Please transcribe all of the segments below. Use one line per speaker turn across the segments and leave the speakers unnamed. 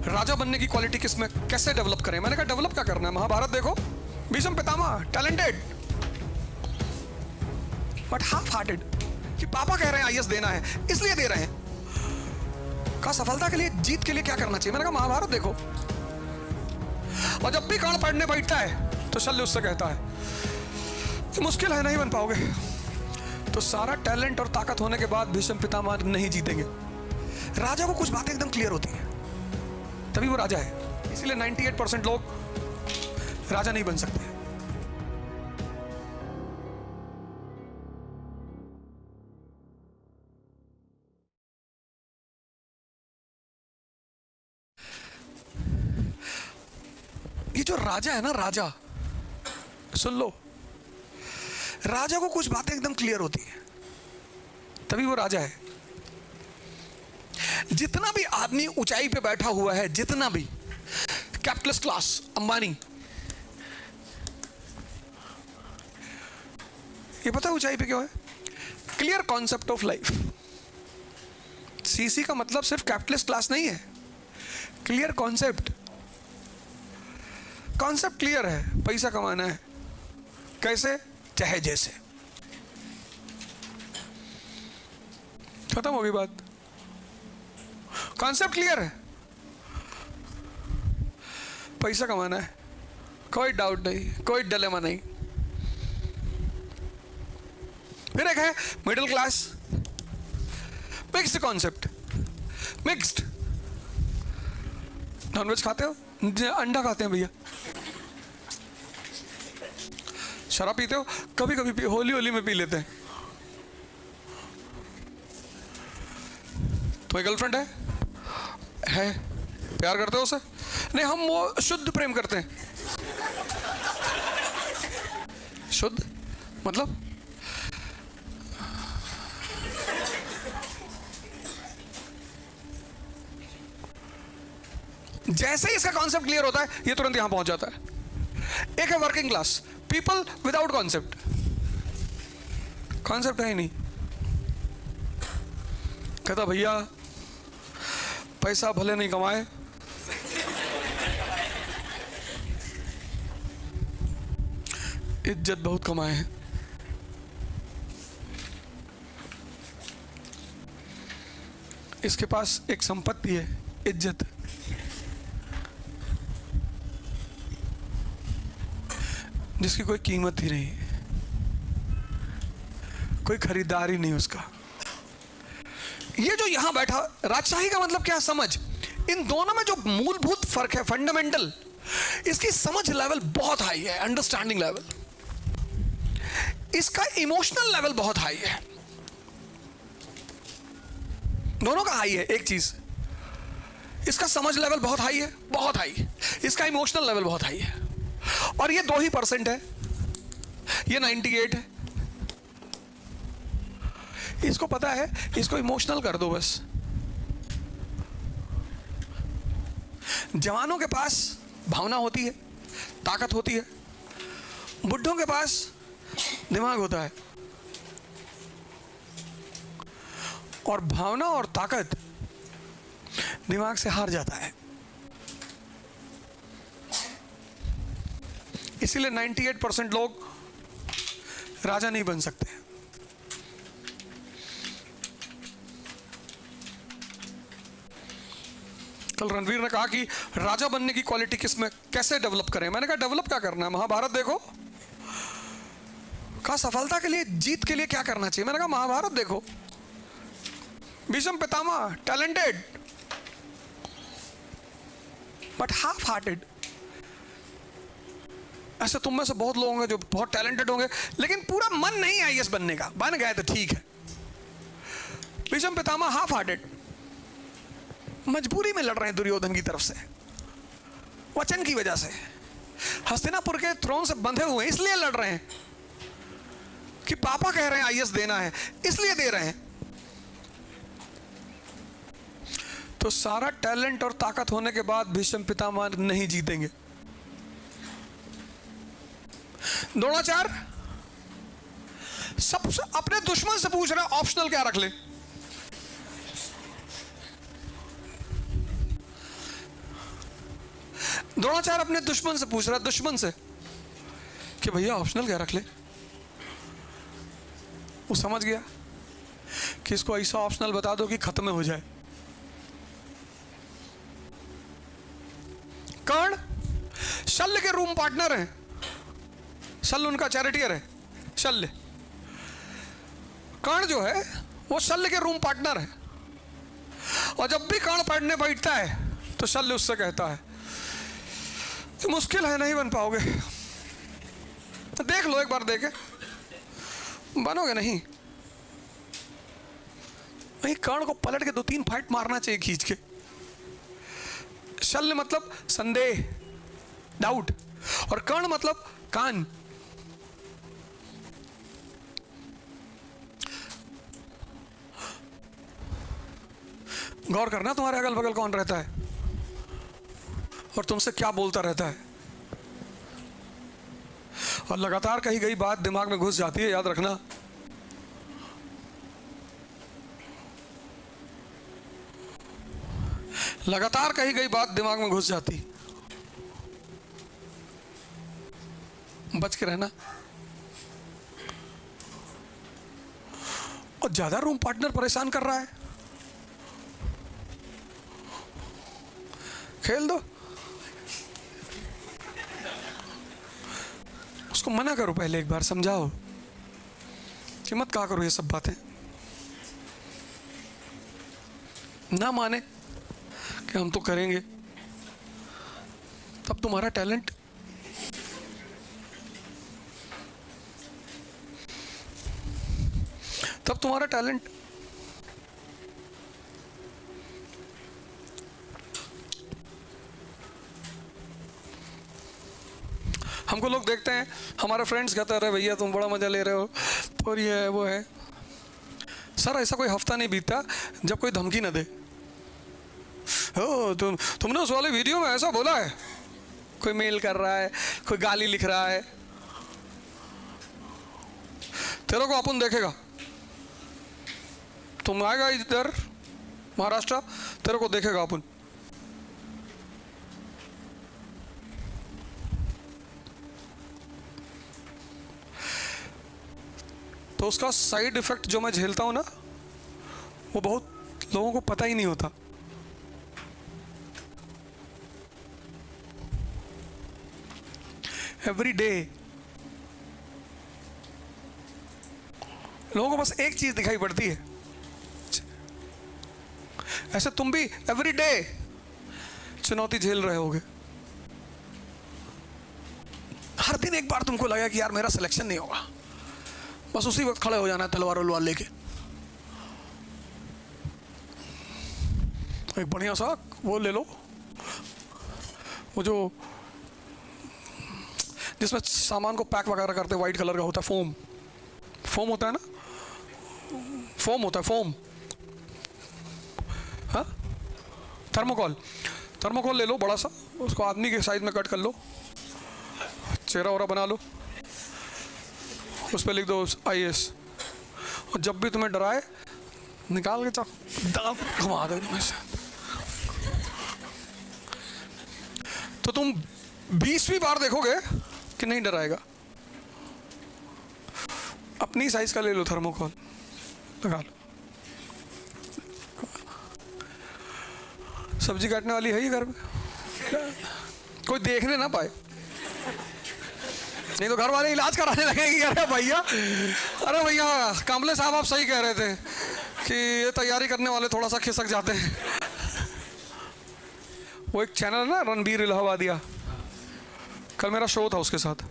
राजा बनने की क्वालिटी किसमें, कैसे डेवलप करें? मैंने कहा डेवलप क्या करना है, महाभारत देखो, Bhishma Pitamah talented but half hearted, कि पापा कह रहे हैं आईएएस देना है इसलिए दे रहे हैं। कहा सफलता के लिए, जीत के लिए क्या करना चाहिए? मैंने कहा महाभारत देखो। और जब भी कर्ण पढ़ने बैठता है तो शल्य उससे कहता है कि मुश्किल है, नहीं बन पाओगे। तो सारा टैलेंट और ताकत होने के बाद भीष्म पितामह नहीं जीतेंगे। राजा को कुछ बातें एकदम क्लियर होती हैं, तभी वो राजा है। इसीलिए 98% लोग राजा नहीं बन सकते। ये जो राजा है ना, राजा, सुन लो, राजा को कुछ बातें एकदम क्लियर होती हैं, तभी वो राजा है। जितना भी आदमी ऊंचाई पे बैठा हुआ है, जितना भी कैपिटलिस्ट क्लास, अंबानी, ये पता है ऊंचाई पे क्यों है? Clear concept of life. CC का मतलब सिर्फ कैपिटलिस्ट क्लास नहीं है, क्लियर कॉन्सेप्ट। कॉन्सेप्ट क्लियर है, पैसा कमाना है, कैसे? चाहे जैसे। खत्म होगी बात। कॉन्सेप्ट क्लियर है, पैसा कमाना है, कोई डाउट नहीं, कोई डिलेमा नहीं। फिर एक है middle class, mixed concept. Mixed, nonveg खाते हो, अंडा खाते हैं भैया, शराब पीते हो, कभी कभी होली होली में पी लेते हैं। तुम्हारी गर्लफ्रेंड है, प्यार करते हो उसे? नहीं, हम वो शुद्ध प्रेम करते हैं। शुद्ध मतलब जैसे ही इसका कॉन्सेप्ट क्लियर होता है, ये तुरंत यहां पहुंच जाता है। एक है working class, people without concept. Concept है ही नहीं, कहता भैया पैसा भले नहीं कमाए, इज्जत बहुत कमाए हैं। इसके पास एक संपत्ति है, इज्जत। जिसकी कोई कीमत ही नहीं, कोई खरीदार ही नहीं उसका। ये जो यहां बैठा, राजशाही का मतलब क्या? समझ। इन दोनों में जो मूलभूत फर्क है, फंडामेंटल, इसकी समझ लेवल बहुत हाई है, अंडरस्टैंडिंग लेवल। इसका इमोशनल लेवल बहुत हाई है। दोनों का हाई है एक चीज। इसका समझ लेवल बहुत हाई है, बहुत हाई। इसका इमोशनल लेवल बहुत हाई है। और ये 2% है, ये 98 है। इसको पता है, इसको इमोशनल कर दो बस। जवानों के पास भावना होती है, ताकत होती है, बुढ़ों के पास दिमाग होता है। और भावना और ताकत दिमाग से हार जाता है। इसीलिए 98% लोग राजा नहीं बन सकते। कल रणवीर ने कहा कि राजा बनने की क्वालिटी किसमें, कैसे डेवलप करें? मैंने कहा डेवलप क्या करना है, महाभारत देखो। कहा सफलता के लिए, जीत के लिए क्या करना चाहिए? मैंने कहा महाभारत देखो, Bhishma Pitamah talented but half hearted. ऐसे तुम में से बहुत लोग होंगे जो बहुत टैलेंटेड होंगे, लेकिन पूरा मन नहीं आईएएस बनने का। बन गए तो ठीक है। भीष्म पितामह हाफ हार्टेड, मजबूरी में लड़ रहे हैं दुर्योधन की तरफ से, वचन की वजह से। हस्तिनापुर के थ्रोन से बंधे हुए इसलिए लड़ रहे हैं कि पापा कह रहे हैं आईएएस देना है, इसलिए दे रहे हैं। तो सारा टैलेंट और ताकत होने के बाद भीष्म पितामह नहीं जीतेंगे। द्रोणाचार्य सबसे अपने दुश्मन से पूछ रहे ऑप्शनल क्या रख ले। द्रोणाचार्य अपने दुश्मन से पूछ रहा है, दुश्मन से, कि भैया ऑप्शनल क्या रख ले। वो समझ गया कि इसको ऐसा ऑप्शनल बता दो कि खत्म हो जाए। कर्ण शल्य के रूम पार्टनर हैं, शल्य उनका चैरिटियर है। शल्य, कर्ण जो है वो शल्य के रूम पार्टनर है, और जब भी कर्ण पढ़ने बैठता है तो शल्य उससे कहता है कि मुश्किल है, नहीं बन पाओगे, तो देख लो एक बार, देखे बनोगे नहीं। वही कर्ण को पलट के 2-3 फाइट मारना चाहिए खींच के। शल्य मतलब संदेह, डाउट, और कर्ण मतलब कान। गौर करना तुम्हारे अगल बगल कौन रहता है और तुमसे क्या बोलता रहता है, और लगातार कही गई बात दिमाग में घुस जाती है, याद रखना। लगातार कही गई बात दिमाग में घुस जाती, बच के रहना। और ज्यादा रूम पार्टनर परेशान कर रहा है, खेल दो उसको, मना करो पहले, एक बार समझाओ कि मत कहा करो ये सब बातें। ना माने कि हम तो करेंगे, तब तुम्हारा टैलेंट हमको लोग देखते हैं, हमारे फ्रेंड्स कहते हैं, अरे भैया तुम बड़ा मजा ले रहे हो, और ये है वो है। सर ऐसा कोई हफ्ता नहीं बीतता जब कोई धमकी ना दे। ओ तुमने उस वाले वीडियो में ऐसा बोला है, कोई मेल कर रहा है, कोई गाली लिख रहा है, तेरे को अपन देखेगा। तुम आएगा इधर महाराष्ट्र, तेरे को देखेगा अपन। तो उसका साइड इफेक्ट जो मैं झेलता हूं ना, वो बहुत लोगों को पता ही नहीं होता। एवरी डे लोगों को बस एक चीज दिखाई पड़ती है, ऐसे तुम भी एवरी डे चुनौती झेल रहे होगे। हर दिन एक बार तुमको लगा कि यार मेरा सिलेक्शन नहीं होगा, बस उसी वक्त खड़े हो जाना है तलवार उलवार लेके। एक बढ़िया सा वो ले लो, वो जो जिसमें सामान को पैक वगैरह करते, वाइट कलर का होता है, फोम होता है ना, फोम होता है, फोम, हाँ, थर्मोकॉल ले लो बड़ा सा, उसको आदमी के साइज में कट कर लो, चेहरा वरा बना लो, उस पर लिख दो IAS, और जब भी तुम्हें डराए निकाल के दांत घुमा दो में से। तो तुम 20वीं बार देखोगे कि नहीं डराएगा। अपनी साइज का ले लो थर्मोकॉल, लगा लो। सब्जी काटने वाली है ही घर में, कोई देखने ना पाए, नहीं तो घर वाले इलाज कराने लगेंगे। अरे भैया कामले साहब आप सही कह रहे थे कि ये तैयारी करने वाले थोड़ा सा खिसक जाते हैं। वो एक चैनल है ना, रणबीर इलाहाबादिया, कल मेरा शो था उसके साथ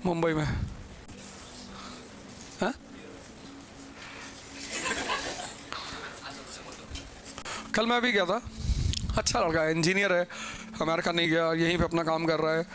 मुंबई में। हा? कल मैं भी गया था, अच्छा लड़का है, इंजीनियर है, अमेरिका नहीं गया, यहीं पे अपना काम कर रहा है।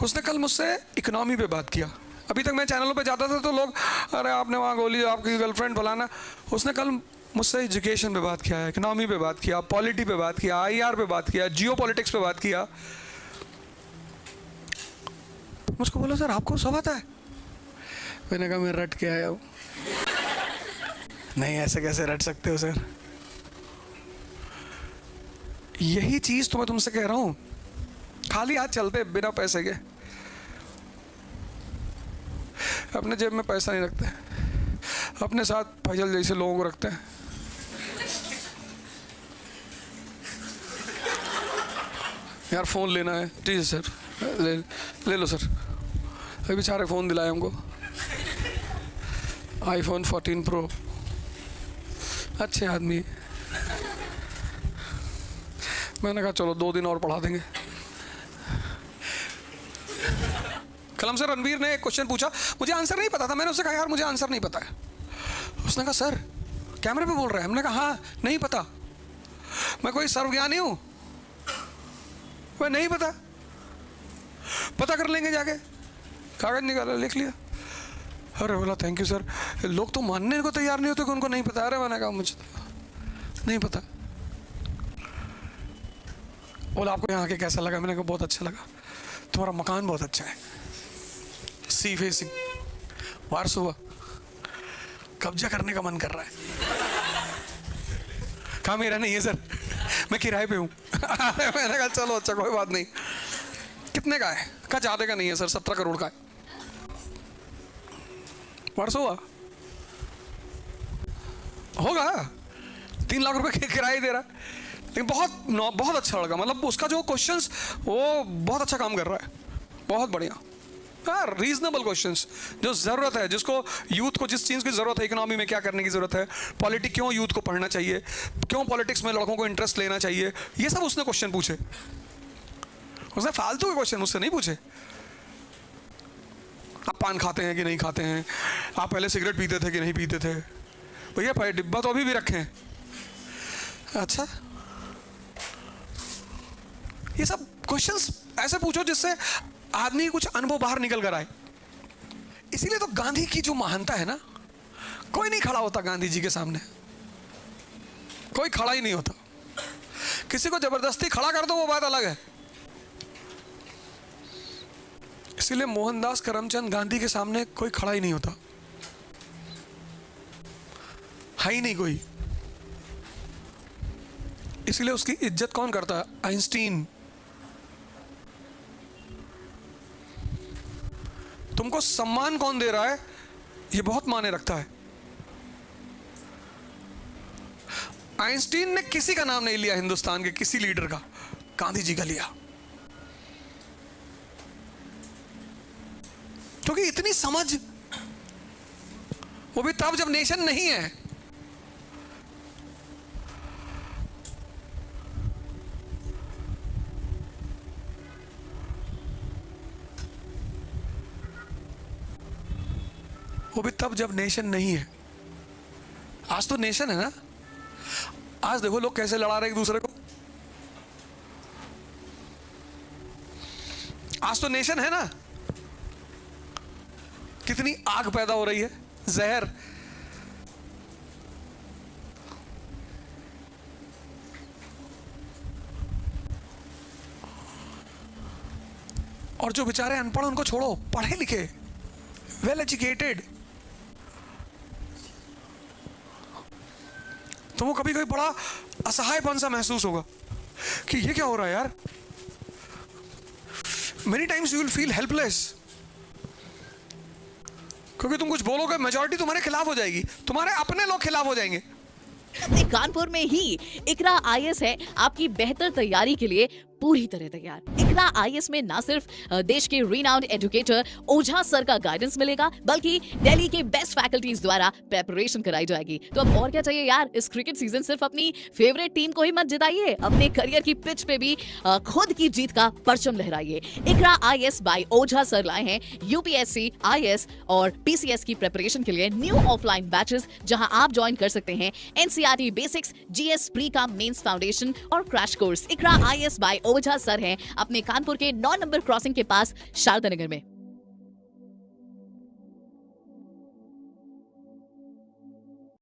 उसने कल मुझसे इकोनॉमी पे बात किया। अभी तक मैं चैनलों पे जाता था तो लोग, अरे आपने वहाँ गोली, आपकी गर्लफ्रेंड फलाना। उसने कल मुझसे एजुकेशन पे बात किया, इकोनॉमी पे बात किया, पॉलिटी पे बात किया, IR पे बात किया, जियो पॉलिटिक्स पे बात किया। मुझको बोला सर आपको सब आता है? मैंने कहा मैं रट के आया हूँ। नहीं ऐसे कैसे रट सकते हो सर? यही चीज तो मैं तुमसे कह रहा हूं खाली हाथ चलते बिना पैसे के, अपने जेब में पैसा नहीं रखते, अपने साथ फैजल जैसे लोगों को रखते हैं। यार फ़ोन लेना है, ठीक है सर, ले लो सर। अभी बेचारे फ़ोन दिलाए हमको, iPhone 14 Pro, अच्छे आदमी। मैंने कहा चलो 2 दिन और पढ़ा देंगे। कलम से रणवीर ने एक क्वेश्चन पूछा, मुझे आंसर नहीं पता था। मैंने उससे कहा यार मुझे आंसर नहीं पता है। उसने कहा सर कैमरे पे बोल रहे हैं। हमने कहा हाँ नहीं पता, मैं कोई सर्वज्ञानी हूं, मैं नहीं पता, पता कर लेंगे जाके। कागज निकाला, लिख लिया। अरे बोला थैंक यू सर। लोग तो मानने को तैयार नहीं होते कि उनको नहीं पता। अरे मैंने कहा मुझे नहीं पता। बोला आपको यहाँ आके कैसा लगा? मैंने कहा बहुत अच्छा लगा, तुम्हारा मकान बहुत अच्छा है, सी फेसिंग, वारसोवा, कब्जा करने का मन कर रहा है। कहा मेरा नहीं है सर, मैं किराए पे हूँ। मैंने कहा चलो अच्छा कोई बात नहीं। कितने का है? कहा ज्यादा का नहीं है सर, 17 करोड़ का है। वारसोवा होगा, 3 लाख रुपए किराए दे रहा है। लेकिन बहुत अच्छा लगा, मतलब उसका जो क्वेश्चंस वो बहुत अच्छा काम कर रहा है, बहुत बढ़िया। यार रीजनेबल क्वेश्चंस जो जरूरत है, जिसको यूथ को जिस चीज़ की जरूरत है, इकोनॉमी में क्या करने की जरूरत है, पॉलिटिक्स क्यों यूथ को पढ़ना चाहिए, क्यों पॉलिटिक्स में लड़कों को इंटरेस्ट लेना चाहिए, ये सब उसने क्वेश्चन पूछे। उसने फालतू के क्वेश्चन मुझसे नहीं पूछे। आप पान खाते हैं कि नहीं खाते हैं, आप पहले सिगरेट पीते थे कि नहीं पीते थे, भैया डिब्बा तो अभी भी रखें। अच्छा, ये सब क्वेश्चंस ऐसे पूछो जिससे आदमी कुछ अनुभव बाहर निकल कर आए। इसीलिए तो गांधी की जो महानता है ना, कोई नहीं खड़ा होता गांधी जी के सामने, कोई खड़ा ही नहीं होता। किसी को जबरदस्ती खड़ा कर दो वो बात अलग है। इसीलिए मोहनदास करमचंद गांधी के सामने कोई खड़ा ही नहीं होता, है ही नहीं कोई। इसलिए उसकी इज्जत कौन करता है? आइंस्टीन। तुमको सम्मान कौन दे रहा है, ये बहुत मायने रखता है। आइंस्टीन ने किसी का नाम नहीं लिया हिंदुस्तान के किसी लीडर का, गांधी जी का लिया, क्योंकि इतनी समझ, वो भी तब जब नेशन नहीं है। वो भी तब जब नेशन नहीं है। आज तो नेशन है ना। आज देखो लोग कैसे लड़ा रहे एक दूसरे को। आज तो नेशन है ना। कितनी आग पैदा हो रही है, जहर। और जो बेचारे अनपढ़ उनको छोड़ो, पढ़े लिखे, वेल एजुकेटेड, तुमको कभी कभी बड़ा असहायपन सा महसूस होगा कि ये क्या हो रहा है यार। Many times you will feel helpless, क्योंकि तुम कुछ बोलोगे मेजॉरिटी तुम्हारे खिलाफ हो जाएगी, तुम्हारे अपने लोग खिलाफ हो जाएंगे।
अपने कानपुर में ही इकरा आईएएस है आपकी बेहतर तैयारी के लिए पूरी तरह तैयार। इकरा आईएएस में ना सिर्फ देश के रिनाउंड एजुकेटर ओझा सर का गाइडेंस मिलेगा, बल्कि दिल्ली के बेस्ट फैकल्टीज द्वारा प्रेपरेशन कराई जाएगी। तो अब और क्या चाहिए यार। इस क्रिकेट सीजन सिर्फ अपनी फेवरेट टीम को ही मत जिताइए, अपने करियर की पिच पे भी खुद की जीत का परचम लहराइए। इकरा आईएएस बाय ओझा सर लाए हैं यूपीएससी, आईएएस और पीसीएस की प्रेपरेशन के लिए न्यू ऑफलाइन बैचेस, जहां आप ज्वाइन कर सकते हैं NCERT basics, GS pre cum mains foundation और crash course. Iqra IAS by Ojha sir हैं अपने कानपुर के 9 नंबर क्रॉसिंग के पास शारदा नगर में।